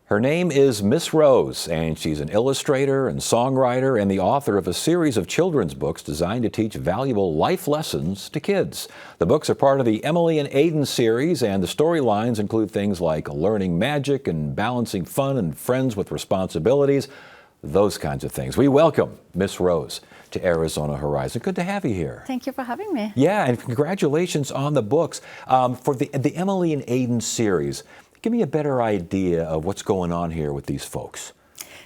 Her name is Miss Rose, and she's an illustrator and songwriter and the author of a series of children's books designed to teach valuable life lessons to kids. The books are part of the Emily and Aiden series, and the storylines include things like learning magic and balancing fun and friends with responsibilities, those kinds of things. We welcome Miss Rose to Arizona Horizon. Good to have you here. Thank you for having me. Yeah, and congratulations on the books. For the Emily and Aiden series, give me a better idea of what's going on here with these folks.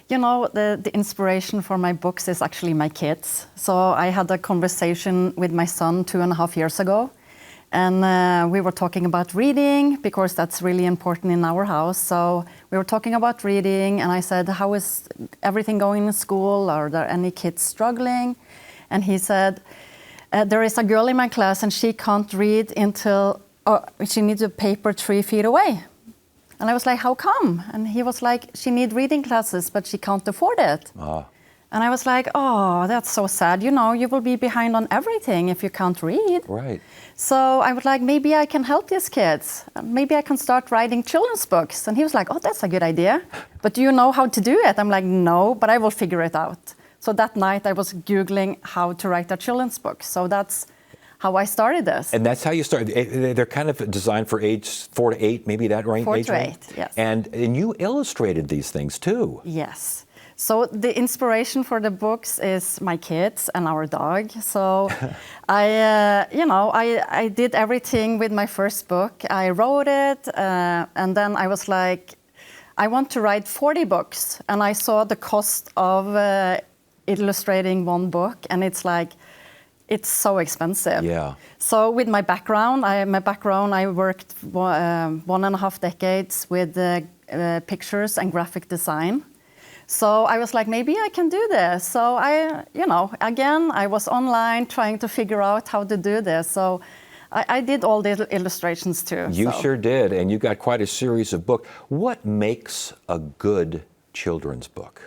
You know, the inspiration for my books is actually my kids. So I had a conversation with my son 2.5 years ago, and we were talking about reading because that's really important in our house. So we were talking about reading, and I said, how is everything going in school? Are there any kids struggling? And he said, there is a girl in my class and she can't read until she needs a paper 3 feet away. And I was like, how come? And he was like, she needs reading classes, but she can't afford it. And I was like, oh, that's so sad. You know, you will be behind on everything if you can't read. Right. So I was like, maybe I can help these kids. Maybe I can start writing children's books. And he was like, oh, that's a good idea. But do you know how to do it? I'm like, no, but I will figure it out. So that night I was Googling how to write a children's book. So that's how I started this. And that's how you started. They're kind of designed for age 4 to 8, maybe that range? 4 to 8, yes. And you illustrated these things too. Yes. So the inspiration for the books is my kids and our dog. So I did everything with my first book. I wrote it, and then I was like, I want to write 40 books. And I saw the cost of illustrating one book, and it's like, it's so expensive. Yeah. So with my background, I worked 1.5 decades with pictures and graphic design. So I was like, maybe I can do this. So I was online trying to figure out how to do this. So I did all the illustrations too. You sure did, and you got quite a series of books. What makes a good children's book?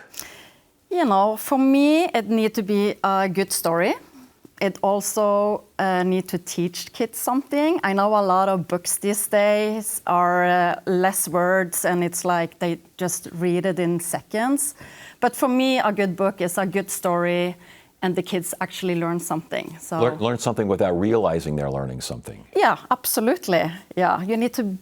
You know, for me, it needs to be a good story. It also needs to teach kids something. I know a lot of books these days are less words, and it's like they just read it in seconds. But for me, a good book is a good story, and the kids actually learn something. So Learn something without realizing they're learning something. Yeah, absolutely. Yeah, you need to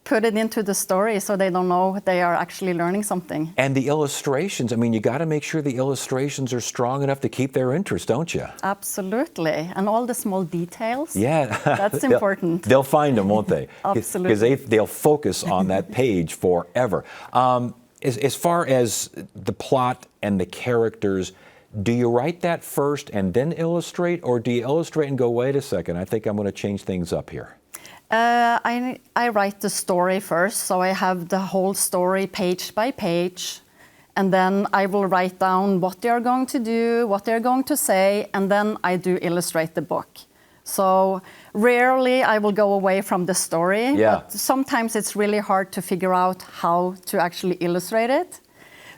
put it into the story so they don't know they are actually learning something. And the illustrations, I mean, you got to make sure the illustrations are strong enough to keep their interest, don't you? Absolutely. And all the small details. Yeah. That's important. They'll find them, won't they? Absolutely. Because they'll focus on that page forever. As far as the plot and the characters, do you write that first and then illustrate, or do you illustrate and go, wait a second, I think I'm going to change things up here? I write the story first, so I have the whole story page by page, and then I will write down what they are going to do, what they're going to say, and then I do illustrate the book. So rarely I will go away from the story, but sometimes it's really hard to figure out how to actually illustrate it.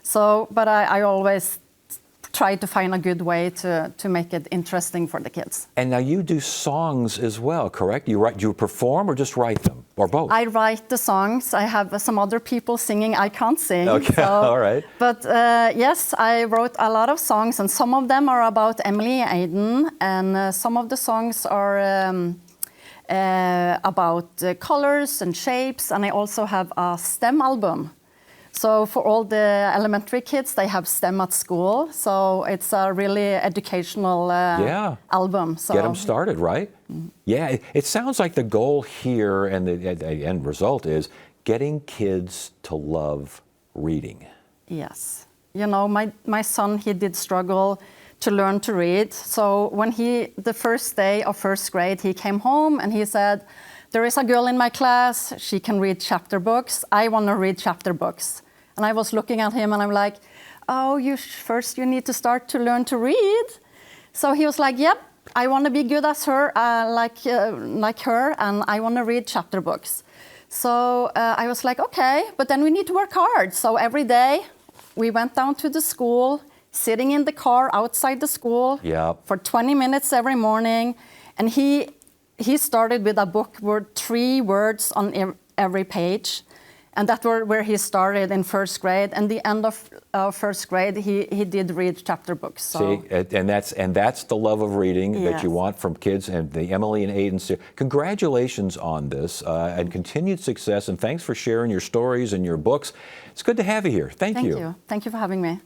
So, but I always try to find a good way to make it interesting for the kids. And now you do songs as well, correct? You perform or just write them, or both? I write the songs. I have some other people singing. I can't sing. Okay, all right. But yes, I wrote a lot of songs, and some of them are about Emily and Aiden, and some of the songs are about colors and shapes, and I also have a STEM album. So for all the elementary kids, they have STEM at school. So it's a really educational album. So get them started, right? Yeah, it sounds like the goal here and the end result is getting kids to love reading. Yes. You know, my son, he did struggle to learn to read. So when the first day of first grade, he came home and he said, there is a girl in my class, she can read chapter books. I want to read chapter books. And I was looking at him and I'm like, oh, first you need to start to learn to read. So he was like, yep, I want to be good as her, like her, and I want to read chapter books. So I was like, okay, but then we need to work hard. So every day we went down to the school, sitting in the car outside the school for 20 minutes every morning. And he started with a book with 3 words on every page. And that were where he started in first grade. And the end of first grade, he did read chapter books. So. See, and that's the love of reading that Yes. you want from kids, and the Emily and Aiden series. Congratulations on this and continued success, and thanks for sharing your stories and your books. It's good to have you here. Thank you. Thank you. Thank you for having me.